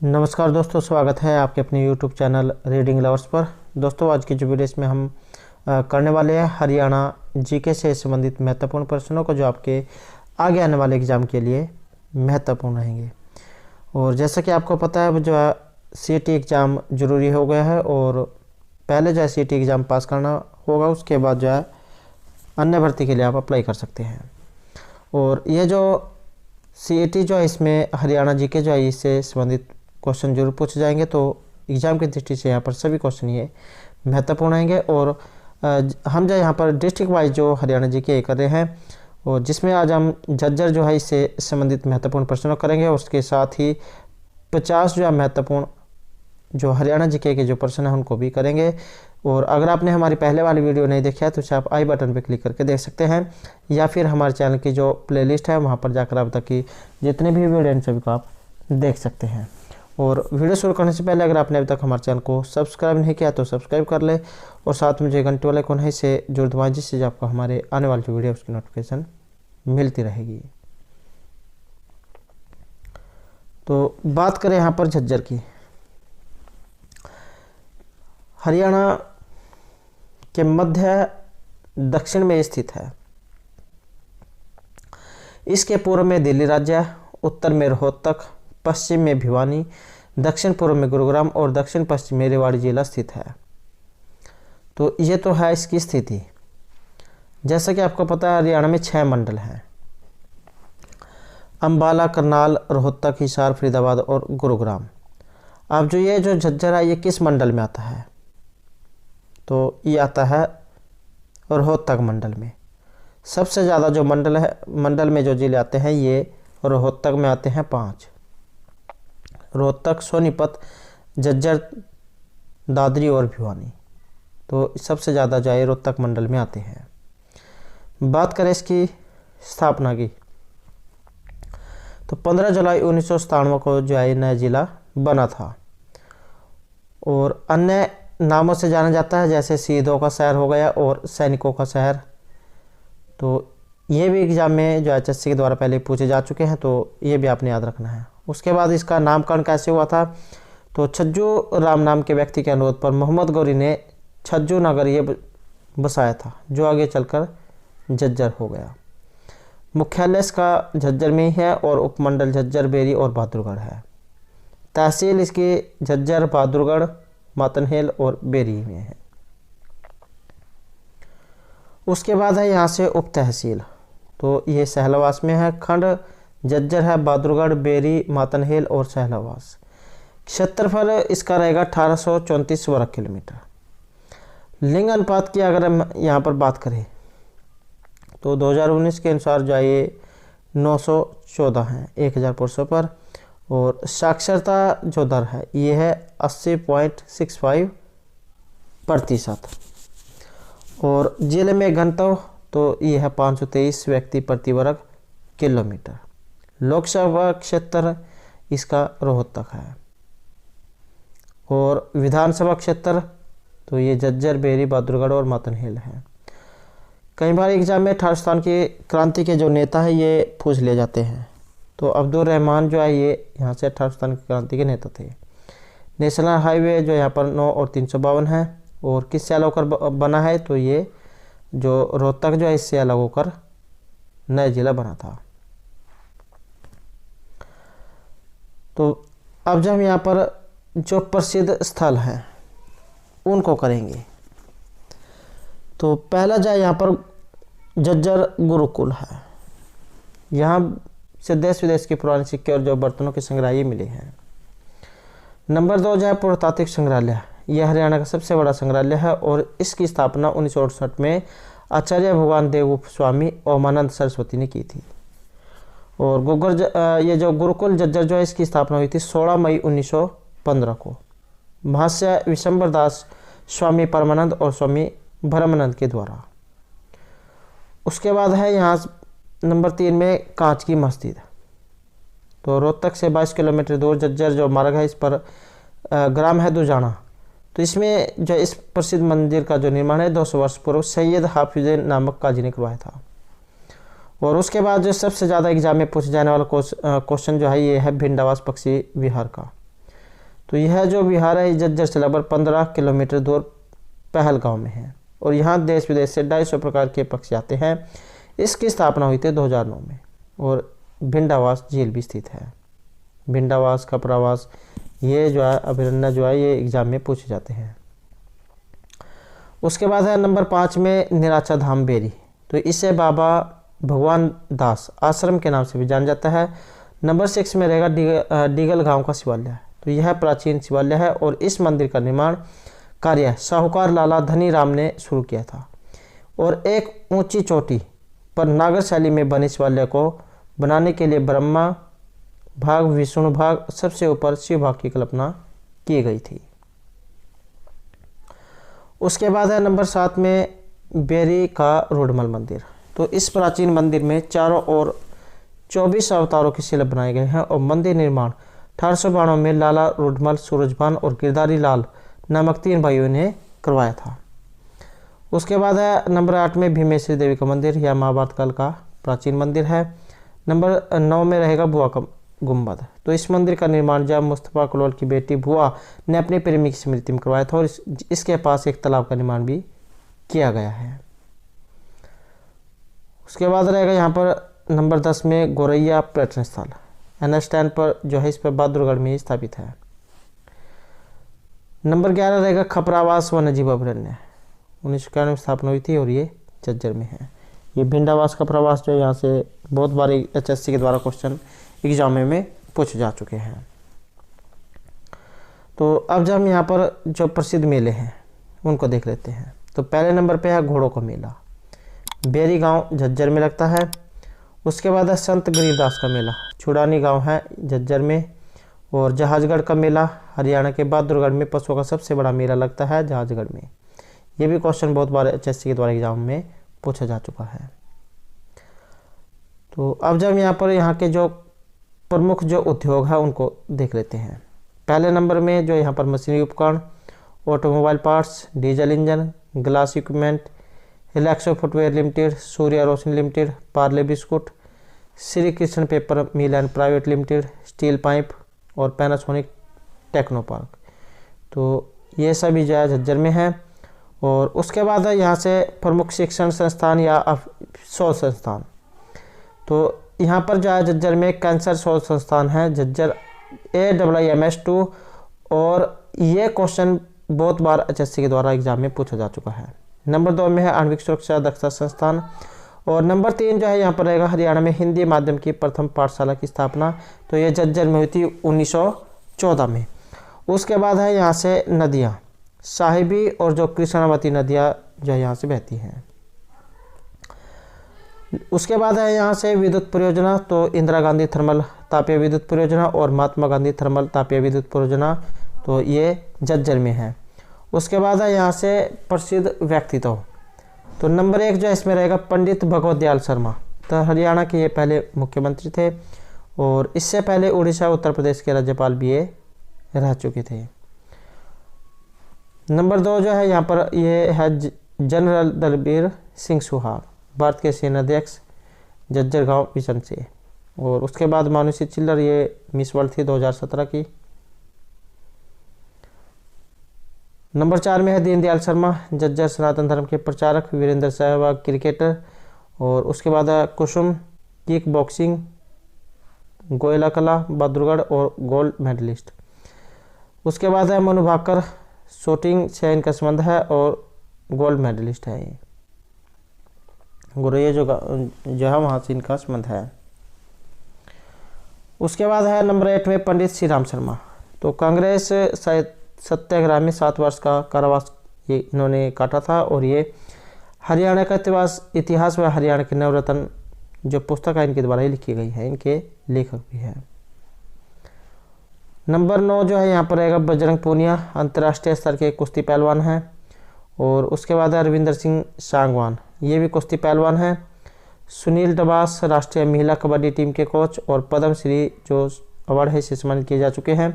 नमस्कार दोस्तों, स्वागत है आपके अपने YouTube चैनल रीडिंग लवर्स पर। दोस्तों, आज की जो वीडियो इसमें हम करने वाले हैं हरियाणा जीके से संबंधित महत्वपूर्ण प्रश्नों को, जो आपके आगे आने वाले एग्ज़ाम के लिए महत्वपूर्ण रहेंगे। और जैसा कि आपको पता है, जो है CET एग्ज़ाम ज़रूरी हो गया है और पहले जो है CET एग्ज़ाम पास करना होगा, उसके बाद जो है अन्य भर्ती के लिए आप अप्लाई कर सकते हैं। और ये जो CET जो है, इसमें हरियाणा जीके जो है इससे संबंधित क्वेश्चन जरूर पूछे जाएंगे। तो एग्ज़ाम की दृष्टि से यहाँ पर सभी क्वेश्चन ये महत्वपूर्ण आएंगे। और हम जो यहाँ पर डिस्ट्रिक्ट वाइज जो हरियाणा जीके कर रहे हैं, और जिसमें आज हम झज्जर जो है इससे संबंधित महत्वपूर्ण प्रश्नों करेंगे। और उसके साथ ही 50 जो है महत्वपूर्ण जो हरियाणा जीके के जो प्रश्न हैं उनको भी करेंगे। और अगर आपने हमारी पहले वाली वीडियो नहीं देखी है तो उसे आप आई बटन पर क्लिक करके देख सकते हैं, या फिर हमारे चैनल की जो प्लेलिस्ट है वहाँ पर जाकर अब तक की जितने भी वीडियो हैं सभी को आप देख सकते हैं। और वीडियो शुरू करने से पहले अगर आपने अभी तक हमारे चैनल को सब्सक्राइब नहीं किया तो सब्सक्राइब कर ले, और साथ में जो घंटे वाले कोन है इसे जरूर दबाएं, जिससे आपको हमारे आने वाली जो वीडियो उसकी नोटिफिकेशन मिलती रहेगी। तो बात करें यहाँ पर झज्जर की। हरियाणा के मध्य दक्षिण में स्थित है। इसके पूर्व में दिल्ली राज्य, उत्तर में रोहतक, पश्चिम में भिवानी, दक्षिण पूर्व में गुरुग्राम और दक्षिण पश्चिम में रेवाड़ी जिला स्थित है। तो ये तो है इसकी स्थिति। जैसा कि आपको पता है, हरियाणा में 6 मंडल हैं: अंबाला, करनाल, रोहतक, हिसार, फरीदाबाद और गुरुग्राम। अब जो ये जो झज्जर है ये किस मंडल में आता है? तो ये आता है रोहतक मंडल में। सबसे ज़्यादा जो मंडल में जो जिले आते हैं ये रोहतक में आते हैं 5: रोहतक, सोनीपत, झज्जर, दादरी और भिवानी। तो सबसे ज़्यादा जो है रोहतक मंडल में आते हैं। बात करें इसकी स्थापना की, तो 15 जुलाई 1997 को जो है नया जिला बना था। और अन्य नामों से जाना जाता है, जैसे शहीदों का शहर हो गया और सैनिकों का शहर। तो ये भी एग्जाम में जो HSC के द्वारा पहले पूछे जा चुके हैं, तो ये भी आपने याद रखना है। उसके बाद इसका नामकरण कैसे हुआ था? तो छज्जू राम नाम के व्यक्ति के अनुरोध पर मोहम्मद गौरी ने छज्जू नगर ये बसाया था, जो आगे चलकर झज्जर हो गया। मुख्यालय इसका झज्जर में ही है और उपमंडल झज्जर, बेरी और बहादुरगढ़ है। तहसील इसकी झज्जर, बहादुरगढ़, मातनहेल और बेरी में है। उसके बाद है यहाँ से उप तहसील, तो ये सहलवास में है। खंड झज्जर है, बहादुरगढ़, बेरी, मातनहेल और सहलवास। क्षेत्रफल इसका रहेगा 1834 वर्ग किलोमीटर। लिंग अनुपात की अगर हम यहाँ पर बात करें तो 2019 के अनुसार जो है ये 914 हैं 1000 पुरुषों पर। और साक्षरता जो दर है ये है 80.65%। और जिले में घनत्व तो ये है 523 व्यक्ति प्रति वर्ग किलोमीटर। लोकसभा क्षेत्र इसका रोहतक है। और विधानसभा क्षेत्र तो ये झज्जर, बेरी, बहादुरगढ़ और मातनहेल है। कई बार एग्जाम में ठाकुर स्थान की क्रांति के जो नेता है ये पूछ लिए जाते हैं। तो अब्दुल रहमान जो है ये यहाँ से ठाकुर स्थान की क्रांति के नेता थे। नेशनल हाईवे जो यहाँ पर 9 और 352 है। और किससे अलग होकर बना है? तो ये जो रोहतक जो है इससे अलग होकर नया जिला बना था। तो अब जब हम यहाँ पर जो प्रसिद्ध स्थल हैं उनको करेंगे, तो पहला जो है यहाँ पर झज्जर गुरुकुल है। यहाँ से देश विदेश के पुराने सिक्के और जो बर्तनों के संग्रह मिले हैं। नंबर 2 जो है पुरातात्विक संग्रहालय। यह हरियाणा का सबसे बड़ा संग्रहालय है और इसकी स्थापना 1968 में आचार्य भगवान देव स्वामी ओमानंद सरस्वती ने की थी। और ये जो गुरुकुल झज्जर जो है इसकी स्थापना हुई थी 16 मई 1915 को महाशय विशंबर दास, स्वामी परमानंद और स्वामी भरमानंद के द्वारा। उसके बाद है यहाँ नंबर 3 में कांच की मस्जिद। तो रोहतक से 22 किलोमीटर दूर झज्जर जो मार्ग है इस पर ग्राम है दुजाना। तो इसमें जो इस प्रसिद्ध मंदिर का जो निर्माण है 200 वर्ष पूर्व सैयद हाफिज नामक काजी ने करवाया था। और उसके बाद जो सबसे ज़्यादा एग्जाम में पूछे जाने वाला क्वेश्चन जो है ये है भिंडावास पक्षी विहार का। तो यह जो विहार है झज्जर से लगभग 15 किलोमीटर दूर पहलगांव में है और यहाँ देश विदेश से 250 प्रकार के पक्षी आते हैं। इसकी स्थापना हुई थी 2009 में और भिंडावास झील भी स्थित है। भिंडावास, खपरावास, ये जो है अभयारण्य जो है ये एग्जाम में पूछे जाते हैं। उसके बाद है नंबर 5 में निराचा धाम बेरी, तो इसे बाबा भगवान दास आश्रम के नाम से भी जाना जाता है। नंबर 6 में रहेगा डीगल गांव का शिवालय, तो यह प्राचीन शिवालय है और इस मंदिर का निर्माण कार्य साहूकार लाला धनी राम ने शुरू किया था और एक ऊंची चोटी पर नागर शैली में बने शिवालय को बनाने के लिए ब्रह्मा भाग, विष्णु भाग, सबसे ऊपर शिव भाग की कल्पना की गई थी। उसके बाद है नंबर 7 में बेरी का रोडमल मंदिर, तो इस प्राचीन मंदिर में चारों ओर 24 अवतारों के शिल्प बनाए गए हैं और मंदिर निर्माण 1892 में लाला रोडमल, सूरजभान और गिरधारी लाल नामक 3 भाइयों ने करवाया था। उसके बाद है नंबर 8 में भीमेश्वरी देवी का मंदिर, यह महाभारत काल का प्राचीन मंदिर है। नंबर 9 में रहेगा बुआ का गुम्बद, तो इस मंदिर का निर्माण जब मुस्तफ़ा कलोल की बेटी बुआ ने अपने प्रेमी की स्मृति में करवाया था और इसके पास एक तालाब का निर्माण भी किया गया है। उसके बाद रहेगा यहाँ पर नंबर 10 में गोरैया पर्यटन स्थल, एन स्टैंड पर जो है इस पर बहादुरगढ़ में स्थापित है। नंबर 11 रहेगा खपरावास वन्यजीव अभयारण्य, 1991 में स्थापना हुई थी और ये झज्जर में है। ये भिंडावास खपरावास जो यहाँ से बहुत बार HSC के द्वारा क्वेश्चन एग्जाम में पूछे जा चुके हैं। तो अब जब हम यहाँ पर जो प्रसिद्ध मेले हैं उनको देख लेते हैं। तो पहले नंबर पे है घोड़ों का मेला, बेरी गांव झज्जर में लगता है। उसके बाद है संत गरीबदास का मेला, छुड़ानी गांव है झज्जर में। और जहाजगढ़ का मेला हरियाणा के बहादुरगढ़ में पशुओं का सबसे बड़ा मेला लगता है जहाजगढ़ में। ये भी क्वेश्चन बहुत बार HSC के द्वारा एग्जाम में पूछा जा चुका है। तो अब जब यहाँ के जो प्रमुख जो उद्योग है उनको देख लेते हैं। पहले नंबर में जो यहाँ पर मशीनरी उपकरण, automobile parts, diesel engine, glass equipment, Relaxo footwear limited, Surya Roshni limited, Parle biscuit, Shri Krishna paper mill and private limited, steel pipe और पैनासोनिक टेक्नो पार्क। तो ये सभी जो है झज्जर में है। और उसके बाद है यहाँ से प्रमुख शिक्षण संस्थान या शोध संस्थान, तो यहाँ पर जो है झज्जर में कैंसर शोध संस्थान है झज्जर AIIMS2 और ये क्वेश्चन बहुत बार HSC के द्वारा एग्जाम में पूछा जा चुका है। नंबर 2 में है आणविक सुरक्षा दक्षता संस्थान और नंबर 3 जो है यहाँ पर रहेगा हरियाणा में हिंदी माध्यम की प्रथम पाठशाला की स्थापना, तो ये झज्जर में हुई थी 1914 में। उसके बाद है यहाँ से नदियाँ, साहिबी और जो कृष्णावती नदियाँ जो यहाँ से बहती हैं। उसके बाद है यहाँ से विद्युत परियोजना, तो इंदिरा गांधी थर्मल तापीय विद्युत परियोजना और महात्मा गांधी थर्मल तापीय विद्युत परियोजना, तो ये झज्जर में है। उसके बाद है यहाँ से प्रसिद्ध व्यक्तित्व, तो नंबर 1 जो इसमें रहेगा पंडित भगवत दयाल शर्मा, तो हरियाणा के ये पहले मुख्यमंत्री थे और इससे पहले उड़ीसा उत्तर प्रदेश के राज्यपाल भी ये रह चुके थे। नंबर 2 जो है यहाँ पर ये है जनरल दलबीर सिंह सुहाग, भारत के सेनाध्यक्ष, झज्जर गांव मिशन से। और उसके बाद मानुषी चिल्लर, ये मिस वर्ल्ड थी 2017 की। नंबर 4 में है दीनदयाल शर्मा, झज्जर सनातन धर्म के प्रचारक। वीरेंद्र सहवाग क्रिकेटर। और उसके बाद है कुसुम किक बॉक्सिंग, गोयला कला बहादुरगढ़ और गोल्ड मेडलिस्ट। उसके बाद है मनु भाकर, शूटिंग से इनका संबंध है और गोल्ड मेडलिस्ट है ये, गोरैया जो है वहाँ से इनका संबंध है। उसके बाद है नंबर 8 में पंडित श्री राम शर्मा, तो कांग्रेस सत्याग्रह में 7 वर्ष का कारावास ये इन्होंने काटा था और ये हरियाणा का इतिहास व हरियाणा के नवरत्न जो पुस्तक है इनके द्वारा ही लिखी गई है, इनके लेखक भी हैं। नंबर 9 जो है यहाँ पर रहेगा बजरंग पूनिया, अंतर्राष्ट्रीय स्तर के कुश्ती पहलवान हैं। और उसके बाद है रविंदर सिंह सांगवान, ये भी कुश्ती पहलवान हैं। सुनील डबास राष्ट्रीय महिला कबड्डी टीम के कोच और पद्म श्री जो अवार्ड है इसे सम्मानित किए जा चुके हैं।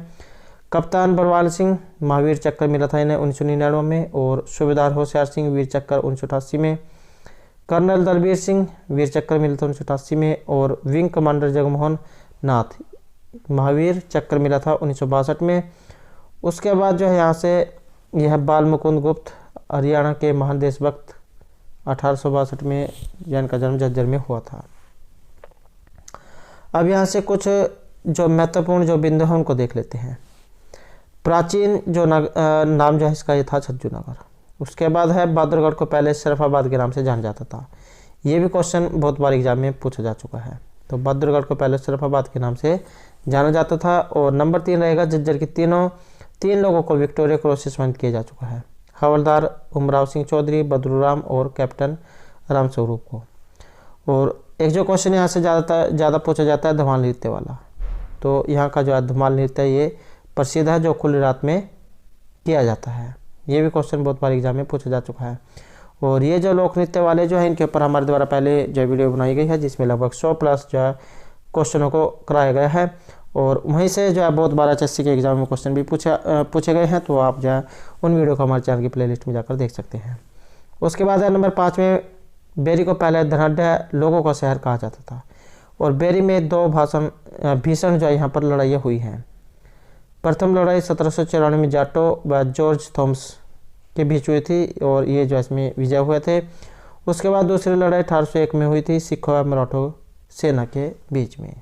कप्तान बरवाल सिंह महावीर चक्र मिला था इन्हें 1999 में और सूबेदार होशियार सिंह वीर चक्र 1988 में। कर्नल दलबीर सिंह वीर चक्र मिला था 1988 में और विंग कमांडर जगमोहन नाथ महावीर चक्र मिला था 1962 में। उसके बाद जो है यहाँ से यह बाल मुकुंद गुप्त हरियाणा के महान देशभक्त 1862 में जिनका जन्म झज्जर में हुआ था। अब यहाँ से कुछ जो महत्वपूर्ण जो बिंदु हैं उनको देख लेते हैं। प्राचीन जो नाम जो है इसका ये था छज्जू नगर। उसके बाद है बहादुरगढ़ को पहले शरफाबाद के नाम से जाना जाता था। ये भी क्वेश्चन बहुत बार एग्जाम में पूछा जा चुका है। तो बहादुरगढ़ को पहले शरफाबाद के नाम से जाना जाता था। और नंबर 3 रहेगा झज्जर के तीन लोगों को विक्टोरिया क्रॉस से सम्मानित किया जा चुका है। हवलदार उमराव सिंह चौधरी, बदरूराम और कैप्टन रामस्वरूप को। और एक जो क्वेश्चन यहाँ से ज़्यादा पूछा जाता है धमाल नृत्य वाला। तो यहाँ का जो है धमाल नृत्य ये प्रसिद्ध है, जो खुली रात में किया जाता है। ये भी क्वेश्चन बहुत बार एग्जाम में पूछा जा चुका है। और ये जो लोक नृत्य वाले जो है इनके ऊपर हमारे द्वारा पहले जो वीडियो बनाई गई है, जिसमें लगभग 100+ जो है क्वेश्चनों को कराया गया है। और वहीं से जो है बहुत बार HSC के एग्जाम में क्वेश्चन भी पूछे गए हैं। तो आप जो है उन वीडियो को हमारे चैनल की प्लेलिस्ट में जाकर देख सकते हैं। उसके बाद है नंबर 5 में बेरी को पहले धनाढ़ लोगों का शहर कहा जाता था। और बेरी में 2 भीषण जो है यहाँ पर लड़ाइयाँ हुई हैं। प्रथम लड़ाई 1794 में जाटो व जॉर्ज थॉमस के बीच हुई थी और ये जो इसमें विजय हुए थे। उसके बाद दूसरी लड़ाई 1801 में हुई थी सिखों व मराठों सेना के बीच में।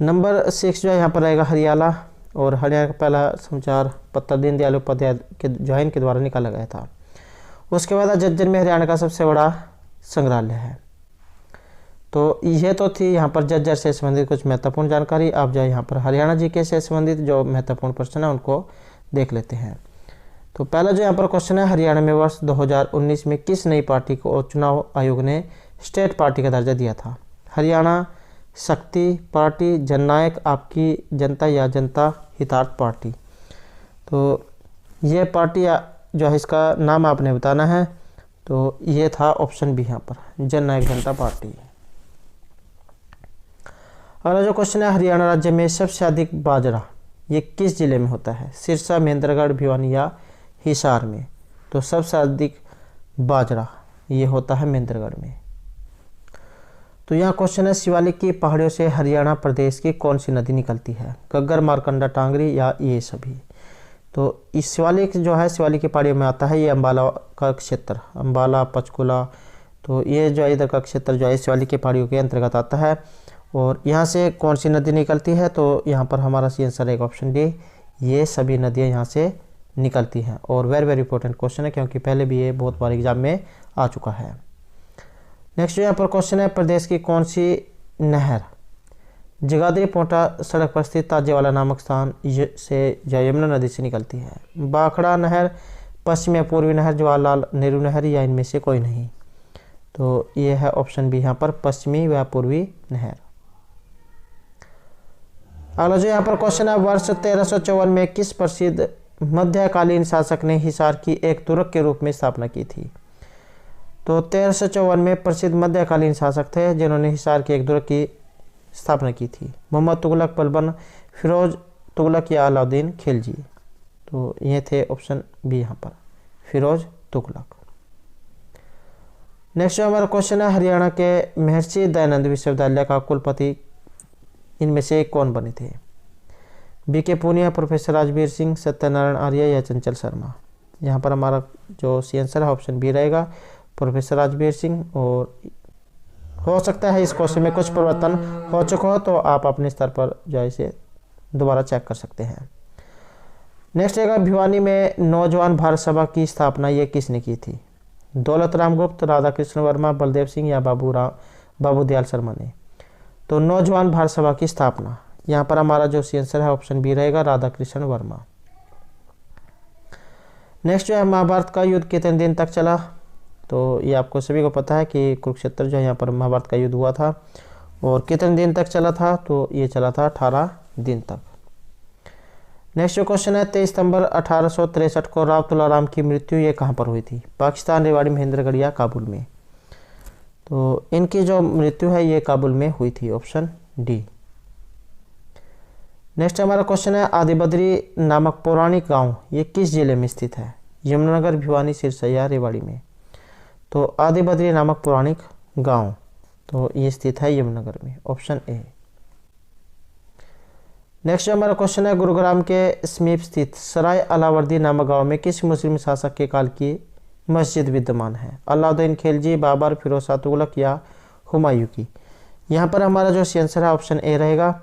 नंबर 6 जो है यहाँ पर रहेगा हरियाणा। और हरियाणा का पहला समाचार पत्र दीनदयाल उपाध्याय के जो है इनके द्वारा निकाला गया था। उसके बाद झज्जर में हरियाणा का सबसे बड़ा संग्रहालय है। तो यह तो थी यहाँ पर झज्जर से संबंधित कुछ महत्वपूर्ण जानकारी। आप जो यहाँ पर हरियाणा जीके से संबंधित जो महत्वपूर्ण प्रश्न है उनको देख लेते हैं। तो पहला जो यहाँ पर क्वेश्चन है, हरियाणा में वर्ष 2019 में किस नई पार्टी को चुनाव आयोग ने स्टेट पार्टी का दर्जा दिया था? हरियाणा शक्ति पार्टी, जननायक, आपकी जनता या जनता हितार्थ पार्टी। तो ये पार्टी जो है इसका नाम आपने बताना है। तो ये था ऑप्शन बी यहाँ पर, जननायक जनता पार्टी। अगला जो क्वेश्चन है, हरियाणा राज्य में सबसे अधिक बाजरा ये किस जिले में होता है? सिरसा, महेंद्रगढ़, भिवानी या हिसार में? तो सबसे अधिक बाजरा ये होता है महेंद्रगढ़ में। तो यहाँ क्वेश्चन है, शिवालिक की पहाड़ियों से हरियाणा प्रदेश की कौन सी नदी निकलती है? गग्गर, मारकंडा, टांगरी या ये सभी? तो इस शिवालिक जो है शिवालिक की पहाड़ियों में आता है ये अम्बाला का क्षेत्र, अम्बाला, पंचकुला। तो ये जो है इधर का क्षेत्र जो है शिवालिक की पहाड़ियों के अंतर्गत आता है। और यहाँ से कौन सी नदी निकलती है? तो यहाँ पर हमारा सी आंसर है ऑप्शन डी, ये सभी नदियाँ यहाँ से निकलती हैं। और वेरी इंपॉर्टेंट क्वेश्चन है क्योंकि पहले भी ये बहुत बार एग्जाम में आ चुका है। नेक्स्ट यहाँ पर क्वेश्चन है, प्रदेश की कौन सी नहर जगाधरी पोटा सड़क पर स्थित ताजेवाला नामक स्थान से यमुना नदी से निकलती है? बाखड़ा नहर, पश्चिम या पूर्वी नहर, जवाहरलाल नेहरू नहर या इनमें से कोई नहीं? तो ये है ऑप्शन बी यहाँ पर, पश्चिमी व पूर्वी नहर। अगला जो यहाँ पर क्वेश्चन है, वर्ष 1354 में किस प्रसिद्ध मध्यकालीन शासक ने हिसार की एक तुर्क के रूप में स्थापना की थी? तो 1354 में प्रसिद्ध मध्यकालीन शासक थे जिन्होंने हिसार की एक दुर्ग की स्थापना की थी। मोहम्मद तुगलक, बलबन, फिरोज तुगलक या अलाउद्दीन खिलजी? तो ये थे ऑप्शन बी यहाँ पर, फिरोज तुगलक। नेक्स्ट हमारा क्वेश्चन है, हरियाणा के महर्षि दयानंद विश्वविद्यालय का कुलपति इनमें से कौन बने थे? BK पूनिया, प्रोफेसर राजवीर सिंह, सत्यनारायण आर्य या चंचल शर्मा? यहाँ पर हमारा जो सी आंसर है ऑप्शन बी रहेगा, प्रोफेसर राजवीर सिंह। और हो सकता है इस क्वेश्चन में कुछ परिवर्तन हो चुका हो तो आप अपने स्तर पर जो है इसे दोबारा चेक कर सकते हैं। नेक्स्ट रहेगा, भिवानी में नौजवान भारत सभा की स्थापना ये किसने की थी? दौलत राम गुप्त, राधा कृष्ण वर्मा, बलदेव सिंह या बाबू दयाल शर्मा ने? तो नौजवान भारत सभा की स्थापना यहाँ पर हमारा जो सी आंसर है ऑप्शन बी रहेगा, राधा कृष्ण वर्मा। नेक्स्ट जो है, महाभारत का युद्ध कितने दिन तक चला? तो ये आपको सभी को पता है कि कुरुक्षेत्र जो है यहाँ पर महाभारत का युद्ध हुआ था। और कितने दिन तक चला था? तो ये चला था 18 दिन तक। नेक्स्ट जो क्वेश्चन है, 23 सितंबर 1863 को राव तुलाराम की मृत्यु ये कहाँ पर हुई थी? पाकिस्तान, रेवाड़ी, महेंद्रगढ़ या काबुल में? तो इनकी जो मृत्यु है ये काबुल में हुई थी, ऑप्शन डी। नेक्स्ट हमारा क्वेश्चन है, आदिबद्री नामक पौराणिक गांव ये किस जिले में स्थित है? यमुनानगर, भिवानी, सिरसा या रेवाड़ी में? तो आदिबद्री नामक पौराणिक गांव तो ये स्थित है यमुनानगर में, ऑप्शन ए। नेक्स्ट जो हमारा क्वेश्चन है, गुरुग्राम के समीप स्थित सराय अलावर्दी नामक गांव में किस मुस्लिम शासक के काल की मस्जिद विद्यमान है? अलाउद्दीन खिलजी, बाबर, फिरोज शाह तुगलक या हुमायूं की? यहाँ पर हमारा जो आंसर है ऑप्शन ए रहेगा,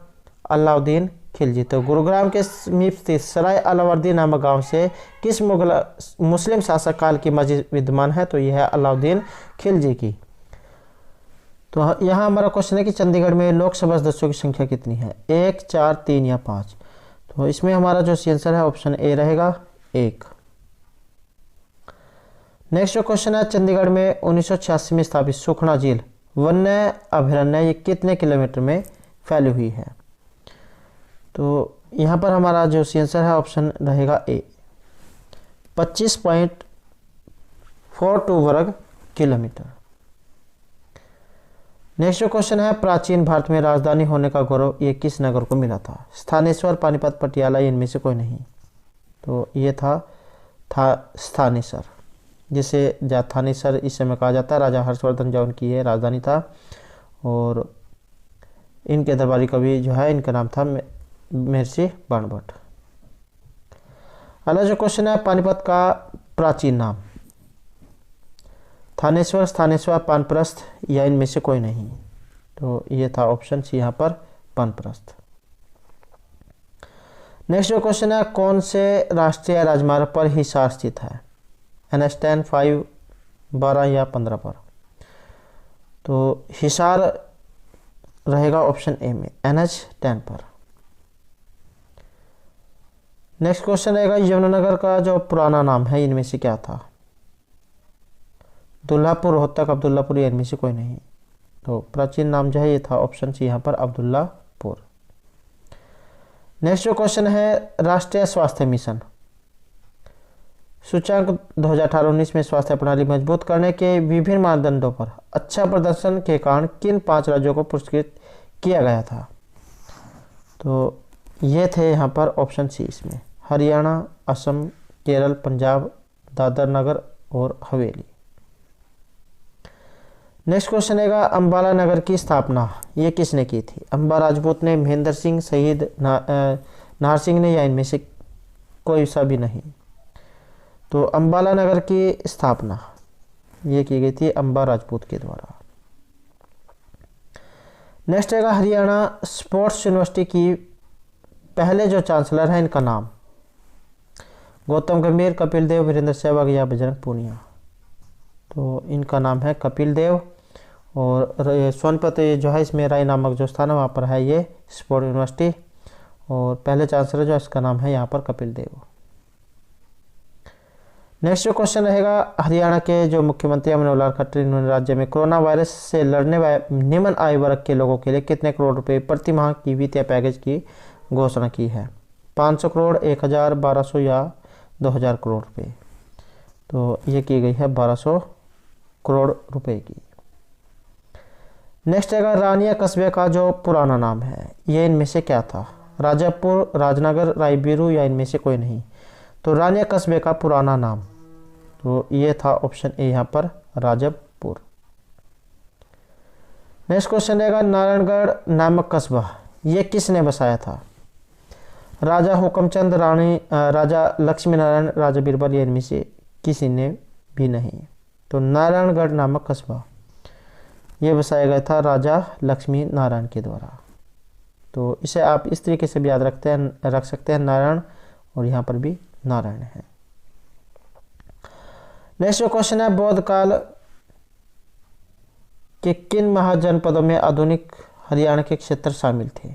अलाउद्दीन खिलजी। तो गुरुग्राम के समीप स्थित सराय अलावर्दी नामक गांव से किस मुस्लिम शासक काल की मस्जिद विद्यमान है? तो यह है अलाउद्दीन खिलजी की। तो यहाँ हमारा क्वेश्चन है कि चंडीगढ़ में लोकसभा सदस्यों की संख्या कितनी है? 1, 4, 3 या 5? तो इसमें हमारा जो आंसर है ऑप्शन ए रहेगा 1। नेक्स्ट जो क्वेश्चन है, चंडीगढ़ में 1986 में स्थापित सुखना झील वन्य अभयारण्य ये कितने किलोमीटर में फैली हुई है? तो यहाँ पर हमारा जो आंसर है ऑप्शन रहेगा ए, 25.42 वर्ग किलोमीटर। नेक्स्ट जो क्वेश्चन है, प्राचीन भारत में राजधानी होने का गौरव ये किस नगर को मिला था? स्थानेश्वर, पानीपत, पटियाला, इनमें से कोई नहीं? तो ये था स्थानेश्वर, जिसे थानेश्वर इस समय कहा जाता है। राजा हर्षवर्धन जो उनकी ये राजधानी था, और इनके दरबारी कवि जो है इनका नाम था महर्षि बाणभट्ट। अगला जो क्वेश्चन है, पानीपत का प्राचीन नाम? थानेश्वर, स्थानेश्वर, पानप्रस्थ या इनमें से कोई नहीं? तो ये था ऑप्शन सी यहाँ पर पानप्रस्थ। नेक्स्ट जो क्वेश्चन है, कौन से राष्ट्रीय राजमार्ग पर हिसार स्थित है? NH 10, 5, 12 या 15 पर? तो हिसार रहेगा ऑप्शन ए में, NH 10 पर। नेक्स्ट क्वेश्चन रहेगा, यमुनानगर का जो पुराना नाम है इनमें से क्या था? दुल्लापुर, रोहतक, अब्दुल्लापुर या इनमें से कोई नहीं? तो प्राचीन नाम जो है ये था ऑप्शन सी यहाँ पर अब्दुल्लापुर। नेक्स्ट जो क्वेश्चन है, राष्ट्रीय स्वास्थ्य मिशन सूचकांक 2018-19 में स्वास्थ्य प्रणाली मजबूत करने के विभिन्न मानदंडों पर अच्छा प्रदर्शन के कारण किन 5 राज्यों को पुरस्कृत किया गया था? तो ये थे यहाँ पर ऑप्शन सी इसमें, हरियाणा, असम, केरल, पंजाब, दादर नगर और हवेली। नेक्स्ट क्वेश्चन है, अंबाला नगर की स्थापना ये किसने की थी? अंबा राजपूत ने, महेंद्र सिंह, शहीद नाहर सिंह ने या इनमें से कोई सा भी नहीं? तो अंबाला नगर की स्थापना ये की गई थी अंबा राजपूत के द्वारा। नेक्स्ट है, हरियाणा स्पोर्ट्स यूनिवर्सिटी की पहले जो चांसलर है इनका नाम? गौतम गंभीर, कपिल देव, वीरेंद्र सहवाग या बजरंग पूनिया? तो इनका नाम है कपिल देव, और सोनपत जो है इसमें राय नामक जो स्थान है वहाँ पर है ये स्पोर्ट्स यूनिवर्सिटी, और पहले चांसलर जो इसका नाम है यहाँ पर कपिल देव। नेक्स्ट जो क्वेश्चन रहेगा, हरियाणा के जो मुख्यमंत्री मनोहर लाल खट्टर इन्होंने राज्य में कोरोना वायरस से लड़ने वाले निम्न आयु वर्ग के लोगों के लिए कितने करोड़ रुपए प्रति माह की वित्तीय पैकेज की घोषणा की है? 500 करोड़, 1000, 1200 या 2000 करोड़ रुपए? तो ये की गई है 1200 करोड़ रुपए की। नेक्स्ट है, रानिया कस्बे का जो पुराना नाम है ये इनमें से क्या था? राजापुर, राजनगर, रायबीरू या इनमें से कोई नहीं? तो रानिया कस्बे का पुराना नाम तो ये था ऑप्शन ए यहाँ पर राजपुर। नेक्स्ट क्वेश्चन रहेगा, नारायणगढ़ नामक कस्बा ये किसने बसाया था? राजा हुकमचंद, राजा लक्ष्मी नारायण, राजा बीरबल या इनमें से किसी ने भी नहीं? तो नारायणगढ़ नामक कस्बा ये बसाया गया था राजा लक्ष्मी नारायण के द्वारा। तो इसे आप इस तरीके से भी याद रख सकते हैं, नारायण और यहाँ पर भी नारायण है। नेक्स्ट जो क्वेश्चन है, बौद्ध काल के किन महाजनपदों में आधुनिक हरियाणा के क्षेत्र शामिल थे?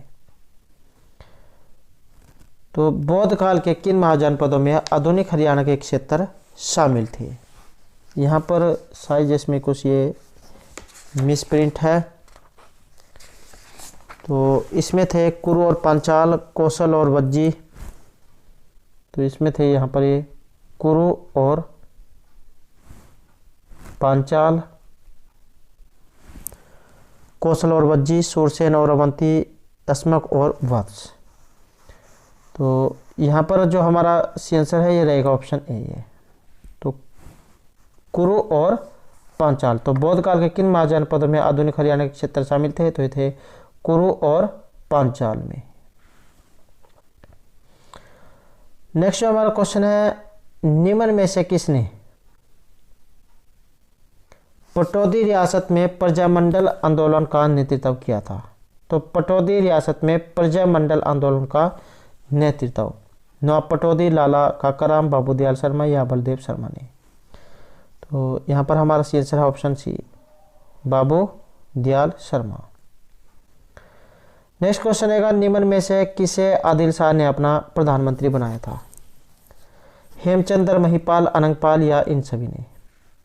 तो बौद्ध काल के किन महाजनपदों में आधुनिक हरियाणा के क्षेत्र शामिल थे? यहाँ पर साइज इसमें कुछ ये मिसप्रिंट है, तो इसमें थे कुरु और पांचाल, कौशल और वज्जी। तो इसमें थे यहाँ पर ये कुरु और पांचाल, कौशल और वज्जी, सूरसेन और अवंती, अस्मक और वत्स। तो यहाँ पर जो हमारा आंसर है ये रहेगा ऑप्शन ए है, तो कुरु और पांचाल। तो बौद्ध काल के किन महाजनपदों में आधुनिक हरियाणा के क्षेत्र शामिल थे? तो ये थे कुरु और पांचाल में। नेक्स्ट जो हमारा क्वेश्चन है, निम्न में से किसने पटौदी रियासत में प्रजामंडल आंदोलन का नेतृत्व किया था? तो पटौदी रियासत में प्रजामंडल आंदोलन का नेतृत्व नवाब पटौदी, लाला काकाराम, बाबू दयाल शर्मा या बलदेव शर्मा ने। तो यहाँ पर हमारा सी आंसर है ऑप्शन सी, बाबू दयाल शर्मा। नेक्स्ट क्वेश्चन है, निम्न में से किसे आदिल शाह ने अपना प्रधानमंत्री बनाया था? हेमचंद्र, महिपाल, अनंगपाल या इन सभी ने?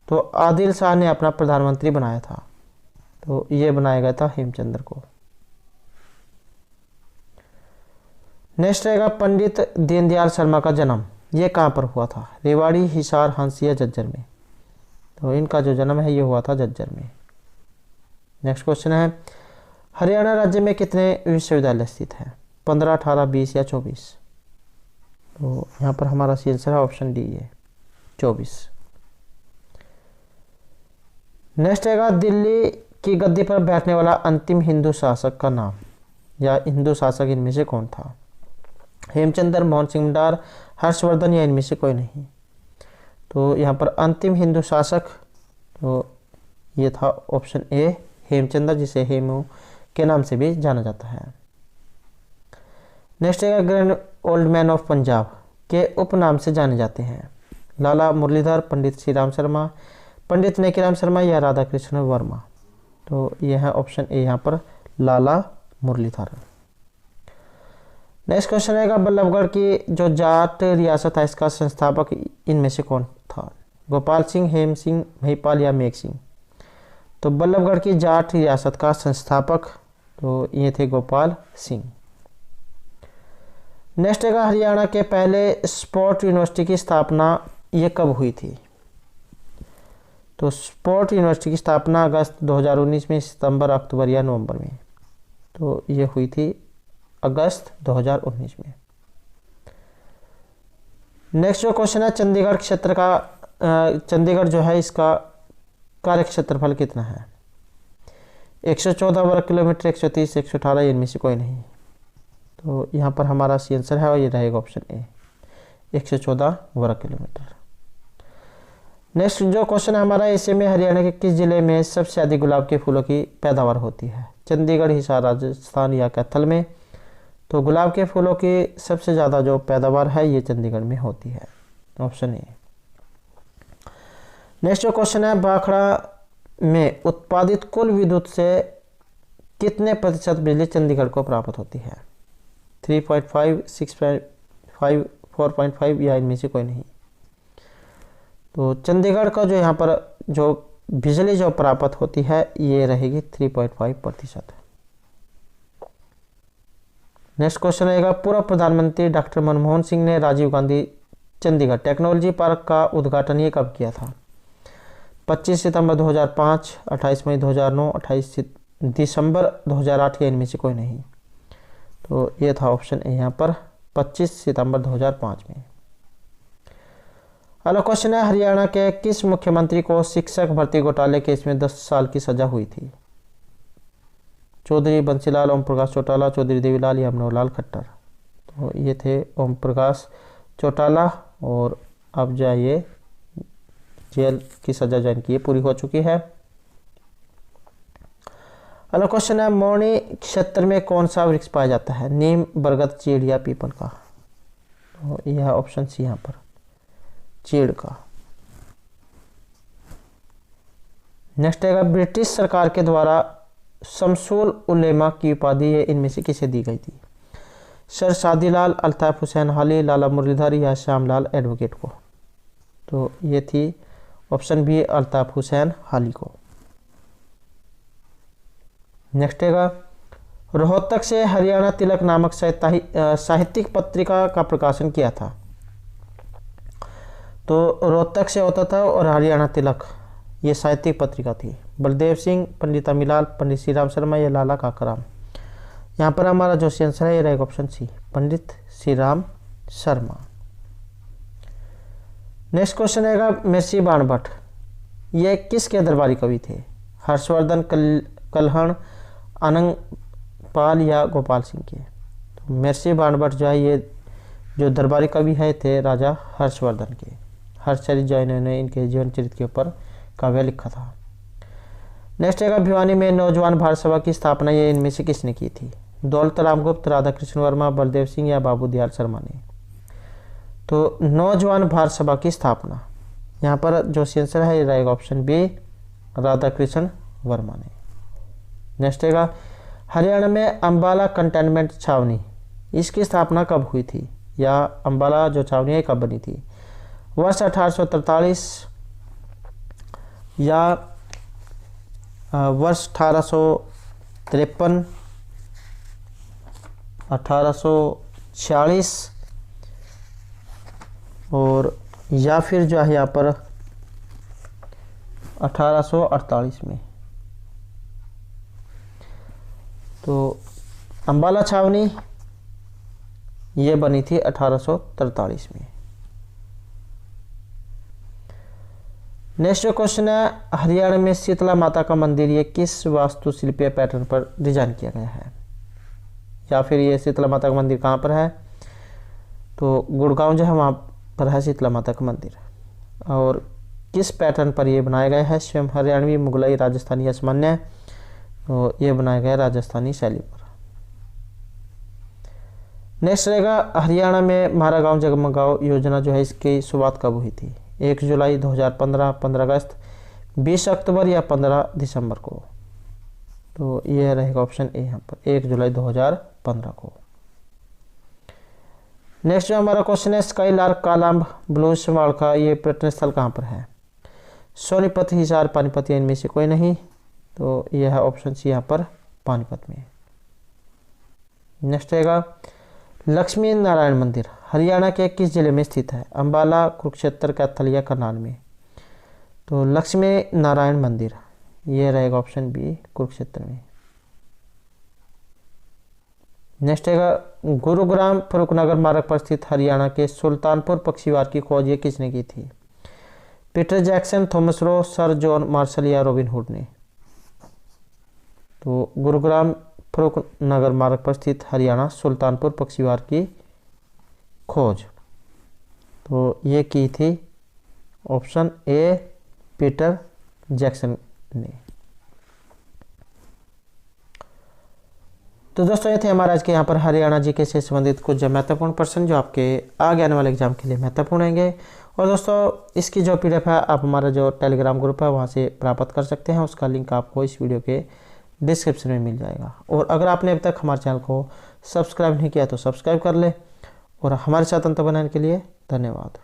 तो आदिल शाह ने अपना प्रधानमंत्री बनाया था, तो ये बनाया गया था हेमचंद्र को। नेक्स्ट रहेगा, पंडित दीनदयाल शर्मा का जन्म ये कहाँ पर हुआ था? रेवाड़ी, हिसार, हंस या झज्जर में? तो इनका जो जन्म है ये हुआ था झज्जर में। नेक्स्ट क्वेश्चन है, हरियाणा राज्य में कितने विश्वविद्यालय स्थित हैं? 15, 18, 20 या 24? तो यहाँ पर हमारा सी आंसर है ऑप्शन डी है 24। नेक्स्ट रहेगा, दिल्ली की गद्दी पर बैठने वाला अंतिम हिंदू शासक का नाम या हिंदू शासक इनमें से कौन था? हेमचंद्र, मोहन सिंह मुंडार, हर्षवर्धन या इनमें से कोई नहीं? तो यहाँ पर अंतिम हिंदू शासक तो ये था ऑप्शन ए हेमचंद्र, जिसे हेमू के नाम से भी जाना जाता है। नेक्स्ट है, grand old man of Punjab के उपनाम से जाने जाते हैं? लाला मुरलीधर, पंडित श्री राम शर्मा, पंडित नेकीराम शर्मा या राधा कृष्ण वर्मा? तो यह है ऑप्शन ए यहाँ पर लाला मुरलीधर। नेक्स्ट क्वेश्चन है, बल्लभगढ़ की जो जाट रियासत है इसका संस्थापक इनमें से कौन था? गोपाल सिंह, हेम सिंह, महिपाल या मेघ सिंह? तो बल्लभगढ़ की जाट रियासत का संस्थापक तो ये थे गोपाल सिंह। नेक्स्ट है, हरियाणा के पहले स्पोर्ट यूनिवर्सिटी की स्थापना ये कब हुई थी? तो स्पोर्ट यूनिवर्सिटी की स्थापना अगस्त 2019 में, सितंबर, अक्टूबर या नवंबर में? तो ये हुई थी अगस्त 2019 में। नेक्स्ट जो क्वेश्चन है, चंडीगढ़ क्षेत्र का चंडीगढ़ जो है इसका कार्य क्षेत्रफल कितना है? 114 वर्ग किलोमीटर, 130, 118 इनमें से कोई नहीं? तो यहाँ पर हमारा सी आंसर है और ये रहेगा ऑप्शन ए 114 वर्ग किलोमीटर। नेक्स्ट जो क्वेश्चन है हमारा, ऐसे में हरियाणा के किस जिले में सबसे अधिक गुलाब के फूलों की पैदावार होती है? चंडीगढ़, हिसार, राजस्थान या कैथल में? तो गुलाब के फूलों की सबसे ज़्यादा जो पैदावार है ये चंडीगढ़ में होती है, ऑप्शन ए। नेक्स्ट जो क्वेश्चन है, भाखड़ा में उत्पादित कुल विद्युत से कितने प्रतिशत बिजली चंडीगढ़ को प्राप्त होती है? 3.5, 6.5, 4.5 या इनमें से कोई नहीं? तो चंडीगढ़ का जो यहाँ पर जो बिजली जो प्राप्त होती है ये रहेगी 3.5%। नेक्स्ट क्वेश्चन रहेगा, पूर्व प्रधानमंत्री डॉक्टर मनमोहन सिंह ने राजीव गांधी चंडीगढ़ टेक्नोलॉजी पार्क का उद्घाटन ये कब किया था? 25 सितंबर 2005, 28 मई 2009, 28 दिसंबर 2008 या इनमें से कोई नहीं? तो ये था ऑप्शन ए यहाँ पर 25 सितंबर 2005 में। अगला क्वेश्चन है, हरियाणा के किस मुख्यमंत्री को शिक्षक भर्ती घोटाले केस में 10 साल की सजा हुई थी? चौधरी बंसीलाल, ओम प्रकाश चौटाला, चौधरी देवीलाल या मनोहर खट्टर? तो ये थे ओम प्रकाश चौटाला और अब जाइए जेल की सजा जो इनकी पूरी हो चुकी है। अगला क्वेश्चन है, मौनी क्षेत्र में कौन सा वृक्ष पाया जाता है? नीम, बरगद, चीड़ या पीपल का? तो यह ऑप्शन सी यहाँ पर चीड़ का। नेक्स्ट है, ब्रिटिश सरकार के द्वारा शमसुल उलेमा की उपाधि इनमें से किसे दी गई थी? सर शादीलाल, अल्ताफ हुसैन हाली, लाला मुरलीधर या श्यामलाल एडवोकेट को? तो ये थी ऑप्शन बी अल्ताफ हुसैन हाली को। नेक्स्ट है, रोहतक से हरियाणा तिलक नामक साहित्यिक पत्रिका का प्रकाशन किया था? तो रोहतक से होता था और हरियाणा तिलक ये साहित्यिक पत्रिका थी। बलदेव सिंह, पंडित अमीलाल, पंडित श्री राम शर्मा या लाला काकाराम? यहाँ पर हमारा जो आंसर है ये रहेगा option C Pandit Shri Ram Sharma. Next question है, मिर्सी बाणभट्ट ये किसके दरबारी कवि थे? हर्षवर्धन, कल्हण, आनंद पाल या गोपाल सिंह के? तो मिर्सी बाणभट्ट जो है ये जो दरबारी कवि है थे राजा हर्षवर्धन के। हर्षचरित जो इन्होंने इनके जीवन चरित्र के ऊपर काव्य लिखा था। नेक्स्ट है भिवानी में नौजवान भारत सभा की स्थापना ये इनमें से किसने की थी? दौलत राम गुप्त, राधा कृष्ण वर्मा, बलदेव सिंह या बाबू दयाल शर्मा ने। तो नौजवान भारत सभा की स्थापना, यहाँ पर जो आंसर है ये रहेगा ऑप्शन बी, राधा कृष्ण वर्मा ने। नेक्स्ट है हरियाणा में अंबाला कंटेनमेंट छावनी, इसकी स्थापना कब हुई थी? या अंबाला जो छावनी है कब बनी थी? वर्ष 1843 या वर्ष 1853, 1846 और या फिर जो है यहाँ पर 1848 में। तो अंबाला छावनी ये बनी थी 1843 में। नेक्स्ट क्वेश्चन है हरियाणा में शीतला माता का मंदिर ये किस वास्तुशिल्पीय पैटर्न पर डिजाइन किया गया है? या फिर ये शीतला माता का मंदिर कहाँ पर है? तो गुड़गांव जो है वहाँ पर है शीतला माता का मंदिर। और किस पैटर्न पर ये बनाया गया है? स्वयं हरियाणवी, मुगलई, राजस्थानी या सामान्य? तो ये बनाया गया राजस्थानी शैली पर। नेक्स्ट रहेगा हरियाणा में म्हारा गाँव जगमगाओ योजना जो है इसकी शुरुआत कब हुई थी? 1 जुलाई 2015, 15 अगस्त, 20 अक्टूबर या 15 दिसंबर को? तो यह रहेगा ऑप्शन ए यहाँ पर 1 जुलाई 2015 को। नेक्स्ट जो हमारा क्वेश्चन है स्काईलार्क कालाम्ब ब्लू शवाल का ये पर्यटन स्थल कहाँ पर है? सोनीपत, हिसार, पानीपत या इनमें से कोई नहीं? तो यह है ऑप्शन सी यहाँ पर पानीपत में। नेक्स्ट रहेगा लक्ष्मी नारायण मंदिर हरियाणा के किस जिले में स्थित है? अंबाला, कुरुक्षेत्र, कैथल या करनाल में? तो लक्ष्मी नारायण मंदिर ये रहेगा ऑप्शन बी, कुरुक्षेत्र में। नेक्स्ट है गुरुग्राम फरुखनगर मार्ग पर स्थित हरियाणा के सुल्तानपुर पक्षीवार की खोज ये किसने की थी? Peter Jackson, Thomas Roe, sir John Marshall या रॉबिन हुड ने? तो गुरुग्राम फरुखनगर मार्ग पर स्थित हरियाणा सुल्तानपुर पक्षीवार की खोज तो ये की थी ऑप्शन ए, पीटर जैक्सन ने। तो दोस्तों ये थे हमारे आज के यहाँ पर हरियाणा जीके से संबंधित कुछ महत्वपूर्ण प्रश्न जो आपके आगे आने वाले एग्जाम के लिए महत्वपूर्ण होंगे। और दोस्तों इसकी जो पीडीएफ है आप हमारा जो टेलीग्राम ग्रुप है वहाँ से प्राप्त कर सकते हैं, उसका लिंक आपको इस वीडियो के डिस्क्रिप्शन में मिल जाएगा। और अगर आपने अभी तक हमारे चैनल को सब्सक्राइब नहीं किया तो सब्सक्राइब कर ले। और हमारे साथ अंत बनाने के लिए धन्यवाद।